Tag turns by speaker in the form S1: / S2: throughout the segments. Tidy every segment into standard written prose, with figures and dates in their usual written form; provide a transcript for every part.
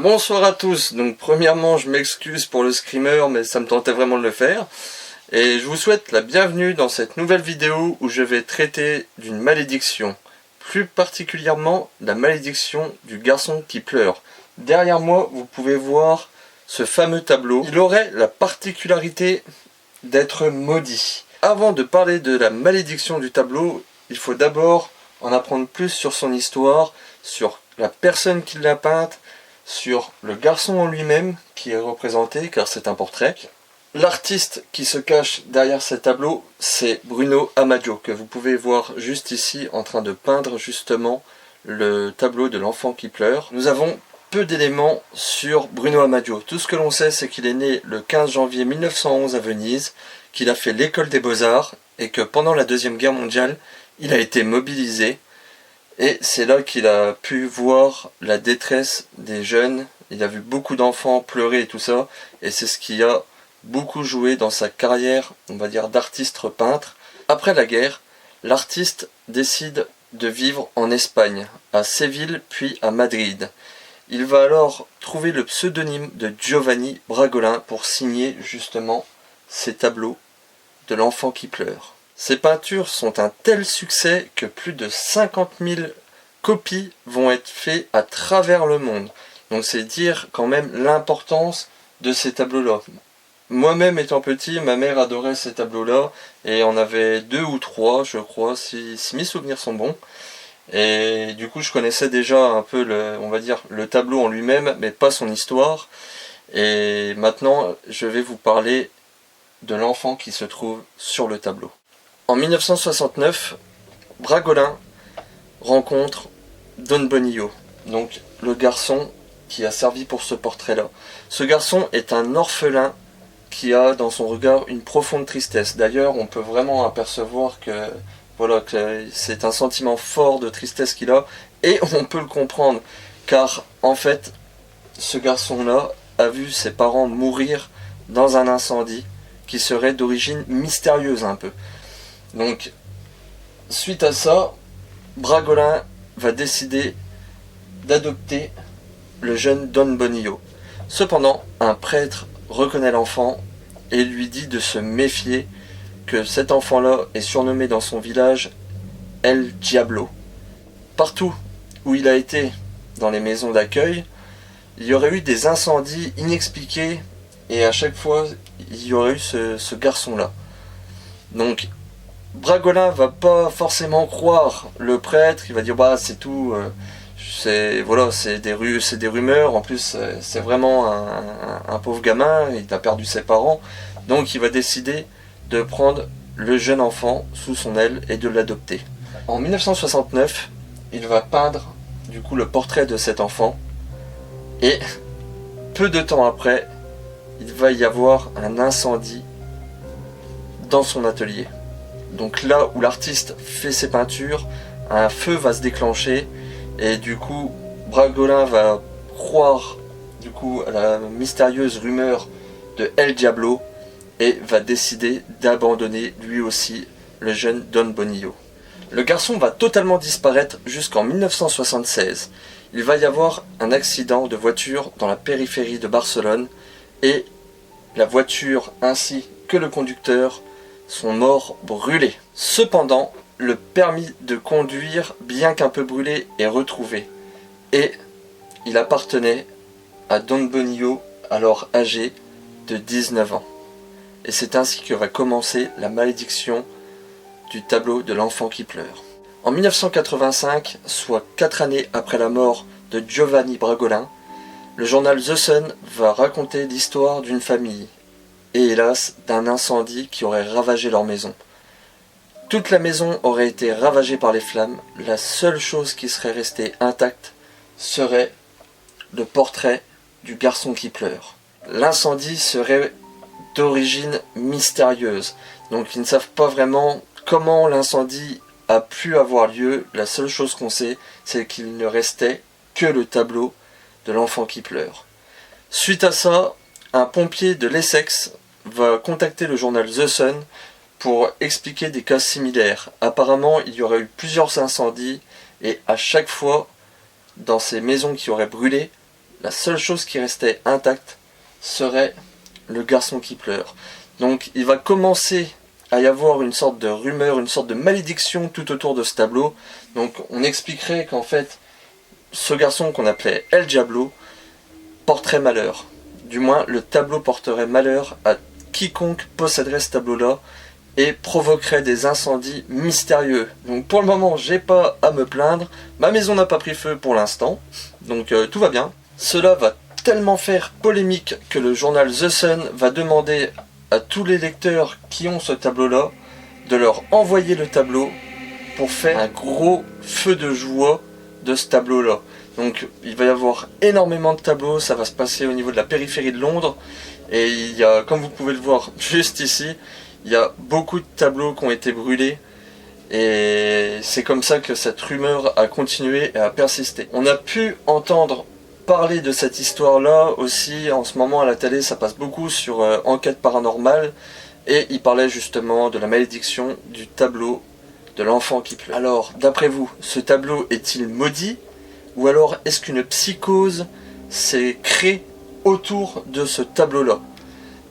S1: Bonsoir à tous, donc premièrement je m'excuse pour le screamer mais ça me tentait vraiment de le faire. Et je vous souhaite la bienvenue dans cette nouvelle vidéo où je vais traiter d'une malédiction. Plus particulièrement la malédiction du garçon qui pleure. Derrière moi vous pouvez voir ce fameux tableau. Il aurait la particularité d'être maudit. Avant de parler de la malédiction du tableau, il faut d'abord en apprendre plus sur son histoire, sur la personne qui l'a peinte, sur le garçon en lui-même qui est représenté car c'est un portrait. L'artiste qui se cache derrière ce tableau, c'est Bruno Amadio, que vous pouvez voir juste ici en train de peindre justement le tableau de l'enfant qui pleure. Nous avons peu d'éléments sur Bruno Amadio. Tout ce que l'on sait, c'est qu'il est né le 15 janvier 1911 à Venise, qu'il a fait l'école des beaux-arts et que pendant la Deuxième Guerre mondiale, il a été mobilisé. Et c'est là qu'il a pu voir la détresse des jeunes. Il a vu beaucoup d'enfants pleurer et tout ça. Et c'est ce qui a beaucoup joué dans sa carrière, on va dire, d'artiste peintre. Après la guerre, l'artiste décide de vivre en Espagne, à Séville puis à Madrid. Il va alors trouver le pseudonyme de Giovanni Bragolin pour signer justement ses tableaux de l'enfant qui pleure. Ces peintures sont un tel succès que plus de 50 000 copies vont être faites à travers le monde. Donc c'est dire quand même l'importance de ces tableaux-là. Moi-même étant petit, ma mère adorait ces tableaux-là et on avait 2 ou 3, je crois, si mes souvenirs sont bons. Et du coup je connaissais déjà un peu on va dire, le tableau en lui-même, mais pas son histoire. Et maintenant je vais vous parler de l'enfant qui se trouve sur le tableau. En 1969, Bragolin rencontre Don Bonillo, donc le garçon qui a servi pour ce portrait-là. Ce garçon est un orphelin qui a dans son regard une profonde tristesse. D'ailleurs, on peut vraiment apercevoir que c'est un sentiment fort de tristesse qu'il a, et on peut le comprendre, car en fait, ce garçon-là a vu ses parents mourir dans un incendie qui serait d'origine mystérieuse un peu. Donc, suite à ça, Bragolin va décider d'adopter le jeune Don Bonillo. Cependant, un prêtre reconnaît l'enfant et lui dit de se méfier, que cet enfant-là est surnommé dans son village El Diablo. Partout où il a été dans les maisons d'accueil, il y aurait eu des incendies inexpliqués et à chaque fois, il y aurait eu ce garçon-là. Donc, Bragolin va pas forcément croire le prêtre, il va dire bah c'est tout, c'est des rumeurs, en plus c'est vraiment un pauvre gamin, il a perdu ses parents, donc il va décider de prendre le jeune enfant sous son aile et de l'adopter. En 1969, il va peindre du coup le portrait de cet enfant et peu de temps après, il va y avoir un incendie dans son atelier. Donc là où l'artiste fait ses peintures, un feu va se déclencher et du coup Bragolin va croire du coup à la mystérieuse rumeur de El Diablo et va décider d'abandonner lui aussi le jeune Don Bonillo. Le garçon va totalement disparaître jusqu'en 1976. Il va y avoir un accident de voiture dans la périphérie de Barcelone et la voiture ainsi que le conducteur sont morts brûlés. Cependant, le permis de conduire, bien qu'un peu brûlé, est retrouvé. Et il appartenait à Don Bonillo, alors âgé de 19 ans. Et c'est ainsi que va commencer la malédiction du tableau de l'enfant qui pleure. En 1985, soit 4 années après la mort de Giovanni Bragolin, le journal The Sun va raconter l'histoire d'une famille et hélas d'un incendie qui aurait ravagé leur maison. Toute la maison aurait été ravagée par les flammes, la seule chose qui serait restée intacte serait le portrait du garçon qui pleure. L'incendie serait d'origine mystérieuse, donc ils ne savent pas vraiment comment l'incendie a pu avoir lieu. La seule chose qu'on sait, c'est qu'il ne restait que le tableau de l'enfant qui pleure. Suite à ça, un pompier de l'Essex va contacter le journal The Sun pour expliquer des cas similaires. Apparemment, il y aurait eu plusieurs incendies et à chaque fois, dans ces maisons qui auraient brûlé, la seule chose qui restait intacte serait le garçon qui pleure. Donc il va commencer à y avoir une sorte de rumeur, une sorte de malédiction tout autour de ce tableau. Donc on expliquerait qu'en fait, ce garçon qu'on appelait El Diablo porterait malheur. Du moins, le tableau porterait malheur à quiconque posséderait ce tableau-là et provoquerait des incendies mystérieux. Donc pour le moment, j'ai pas à me plaindre. Ma maison n'a pas pris feu pour l'instant, donc tout va bien. Cela va tellement faire polémique que le journal The Sun va demander à tous les lecteurs qui ont ce tableau-là de leur envoyer le tableau pour faire un gros feu de joie de ce tableau-là. Donc il va y avoir énormément de tableaux, ça va se passer au niveau de la périphérie de Londres. Et il y a, comme vous pouvez le voir juste ici, il y a beaucoup de tableaux qui ont été brûlés. Et c'est comme ça que cette rumeur a continué et a persisté. On a pu entendre parler de cette histoire-là aussi en ce moment à la télé, ça passe beaucoup sur Enquête paranormale. Et il parlait justement de la malédiction du tableau de l'enfant qui pleure. Alors, d'après vous, ce tableau est-il maudit? Ou alors est-ce qu'une psychose s'est créée autour de ce tableau-là?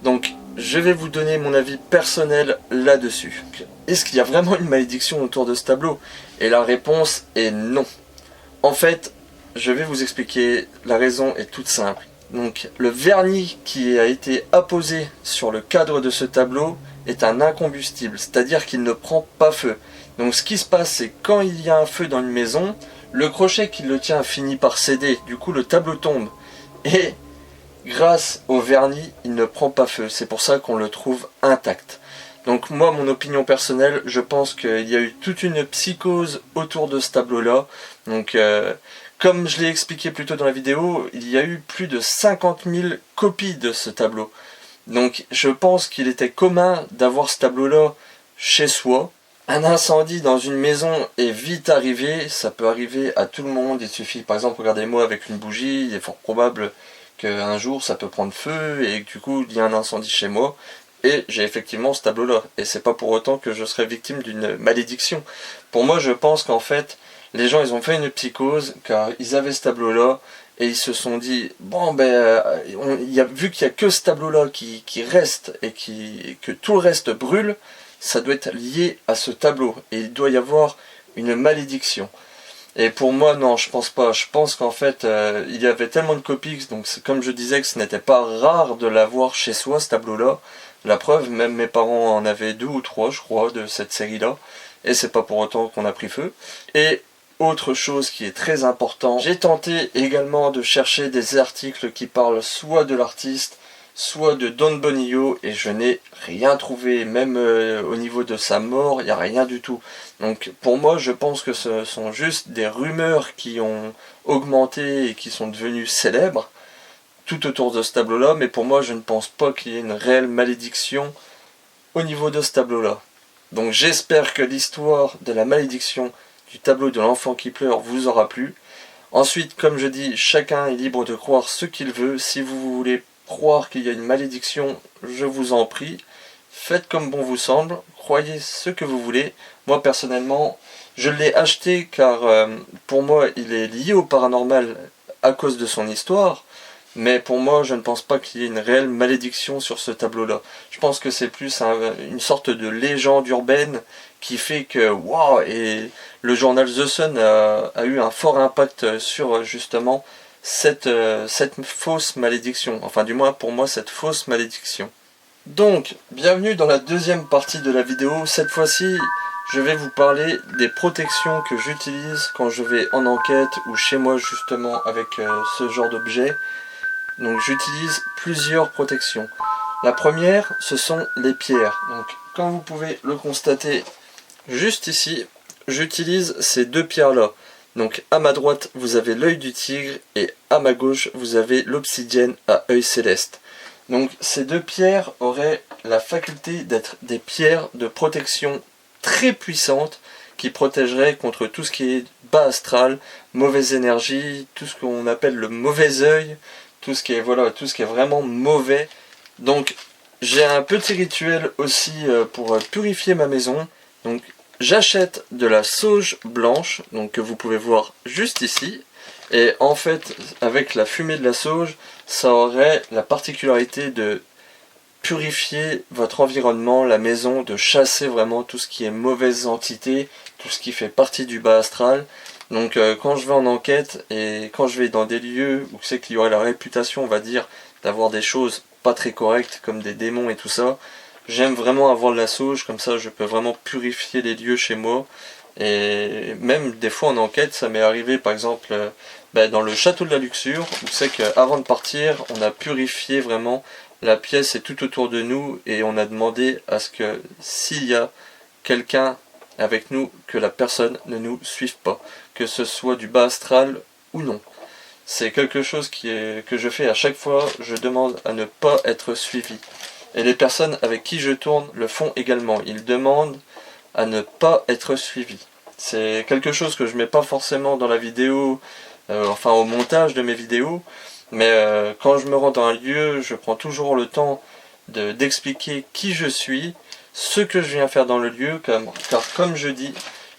S1: Donc je vais vous donner mon avis personnel là-dessus. Est-ce qu'il y a vraiment une malédiction autour de ce tableau? Et la réponse est non. En fait, je vais vous expliquer, la raison est toute simple. Donc le vernis qui a été apposé sur le cadre de ce tableau est un incombustible, c'est-à-dire qu'il ne prend pas feu. Donc ce qui se passe, c'est quand il y a un feu dans une maison, le crochet qui le tient finit par céder, du coup le tableau tombe. Et grâce au vernis, il ne prend pas feu. C'est pour ça qu'on le trouve intact. Donc moi, mon opinion personnelle, je pense qu'il y a eu toute une psychose autour de ce tableau-là. Donc comme je l'ai expliqué plus tôt dans la vidéo, il y a eu plus de 50 000 copies de ce tableau. Donc je pense qu'il était commun d'avoir ce tableau-là chez soi. Un incendie dans une maison est vite arrivé, ça peut arriver à tout le monde. Il suffit, par exemple, regardez-moi avec une bougie, il est fort probable qu'un jour ça peut prendre feu et que du coup il y a un incendie chez moi. Et j'ai effectivement ce tableau-là. Et c'est pas pour autant que je serais victime d'une malédiction. Pour moi, je pense qu'en fait, les gens ils ont fait une psychose car ils avaient ce tableau-là et ils se sont dit bon ben vu qu'il y a que ce tableau-là qui reste et que tout le reste brûle, ça doit être lié à ce tableau et il doit y avoir une malédiction. Et pour moi non, je pense pas. Je pense qu'en fait il y avait tellement de copies, donc comme je disais que ce n'était pas rare de l'avoir chez soi ce tableau-là. La preuve, même mes parents en avaient 2 ou 3 je crois de cette série-là et c'est pas pour autant qu'on a pris feu. Et autre chose qui est très important, j'ai tenté également de chercher des articles qui parlent soit de l'artiste, soit de Don Bonillo, et je n'ai rien trouvé, même au niveau de sa mort, il n'y a rien du tout. Donc pour moi, je pense que ce sont juste des rumeurs qui ont augmenté et qui sont devenues célèbres tout autour de ce tableau-là, mais pour moi, je ne pense pas qu'il y ait une réelle malédiction au niveau de ce tableau-là. Donc j'espère que l'histoire de la malédiction du tableau de l'enfant qui pleure vous aura plu. Ensuite, comme je dis, chacun est libre de croire ce qu'il veut. Si vous voulez croire qu'il y a une malédiction, je vous en prie, faites comme bon vous semble, croyez ce que vous voulez. Moi personnellement, je l'ai acheté car pour moi il est lié au paranormal à cause de son histoire, mais pour moi je ne pense pas qu'il y ait une réelle malédiction sur ce tableau-là. Je pense que c'est plus une sorte de légende urbaine qui fait que waouh, et le journal The Sun a eu un fort impact sur justement cette fausse malédiction, enfin du moins pour moi cette fausse malédiction. Donc, bienvenue dans la deuxième partie de la vidéo. Cette fois-ci, je vais vous parler des protections que j'utilise quand je vais en enquête ou chez moi justement avec ce genre d'objet. Donc j'utilise plusieurs protections. La première, ce sont les pierres. Donc comme vous pouvez le constater juste ici, j'utilise ces deux pierres-là. Donc à ma droite, vous avez l'œil du tigre et à ma gauche, vous avez l'obsidienne à œil céleste. Donc ces deux pierres auraient la faculté d'être des pierres de protection très puissantes qui protégeraient contre tout ce qui est bas astral, mauvaise énergie, tout ce qu'on appelle le mauvais œil, tout ce qui est tout ce qui est vraiment mauvais. Donc j'ai un petit rituel aussi pour purifier ma maison. Donc j'achète de la sauge blanche, donc que vous pouvez voir juste ici, Et en fait, avec la fumée de la sauge, ça aurait la particularité de purifier votre environnement, la maison, de chasser vraiment tout ce qui est mauvaises entités, tout ce qui fait partie du bas astral. Donc quand je vais en enquête et quand je vais dans des lieux où c'est qu'il y aurait la réputation, on va dire, d'avoir des choses pas très correctes comme des démons et tout ça, j'aime vraiment avoir de la sauge, comme ça je peux vraiment purifier les lieux chez moi. Et même des fois en enquête, ça m'est arrivé par exemple dans le château de la Luxure, où c'est qu'avant de partir, on a purifié vraiment la pièce et tout autour de nous, et on a demandé à ce que s'il y a quelqu'un avec nous, que la personne ne nous suive pas, que ce soit du bas astral ou non. C'est quelque chose que je fais à chaque fois, je demande à ne pas être suivi. Et les personnes avec qui je tourne le font également, ils demandent à ne pas être suivis. C'est quelque chose que je mets pas forcément dans la vidéo, enfin au montage de mes vidéos, mais quand je me rends dans un lieu, je prends toujours le temps d'expliquer qui je suis, ce que je viens faire dans le lieu, car comme je dis,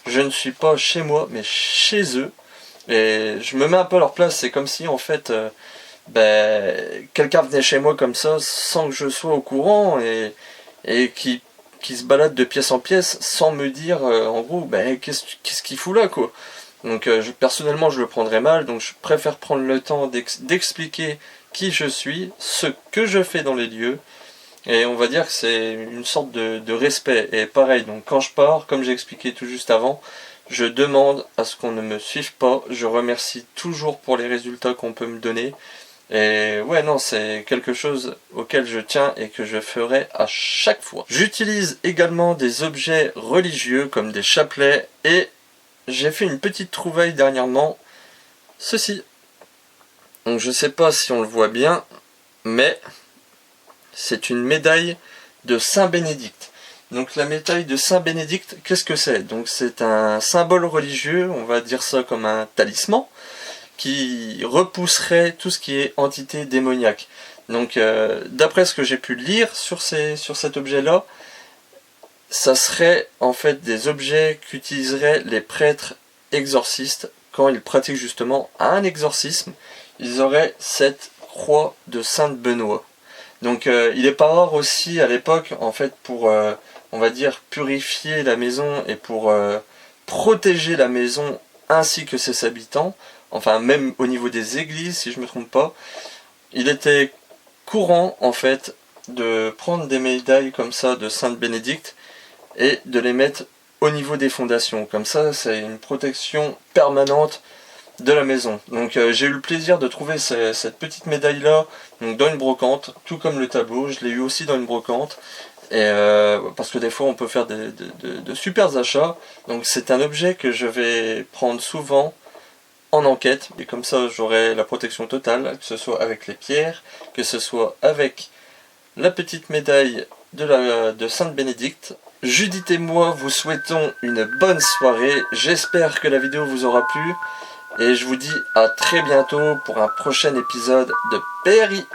S1: je ne suis pas chez moi, mais chez eux, et je me mets un peu à leur place. C'est comme si en fait quelqu'un venait chez moi comme ça, sans que je sois au courant, et qui se balade de pièce en pièce, sans me dire en gros, qu'est-ce qu'il fout là, quoi. Donc personnellement je le prendrais mal, donc je préfère prendre le temps d'expliquer qui je suis, ce que je fais dans les lieux, et on va dire que c'est une sorte de respect. Et pareil, donc quand je pars, comme j'ai expliqué tout juste avant, je demande à ce qu'on ne me suive pas, je remercie toujours pour les résultats qu'on peut me donner, et ouais, non, c'est quelque chose auquel je tiens et que je ferai à chaque fois. J'utilise également des objets religieux comme des chapelets, et j'ai fait une petite trouvaille dernièrement, ceci. Donc je sais pas si on le voit bien, mais c'est une médaille de Saint Bénédicte. Donc la médaille de Saint Bénédicte, qu'est-ce que c'est? Donc c'est un symbole religieux, on va dire ça comme un talisman, qui repousserait tout ce qui est entité démoniaque. Donc d'après ce que j'ai pu lire sur cet objet-là, ça serait en fait des objets qu'utiliseraient les prêtres exorcistes quand ils pratiquent justement un exorcisme. Ils auraient cette croix de Sainte Benoît. Donc il est pas rare aussi à l'époque, en fait, pour on va dire purifier la maison et pour protéger la maison ainsi que ses habitants, enfin même au niveau des églises si je me trompe pas, il était courant en fait de prendre des médailles comme ça de Sainte Bénédicte et de les mettre au niveau des fondations. Comme ça, c'est une protection permanente de la maison. Donc j'ai eu le plaisir de trouver cette petite médaille là donc dans une brocante, tout comme le tableau, je l'ai eu aussi dans une brocante, et parce que des fois on peut faire de super achats. Donc c'est un objet que je vais prendre souvent en enquête, et comme ça j'aurai la protection totale, que ce soit avec les pierres, que ce soit avec la petite médaille de Sainte Bénédicte. Judith et moi vous souhaitons une bonne soirée, j'espère que la vidéo vous aura plu, et je vous dis à très bientôt pour un prochain épisode de PRI.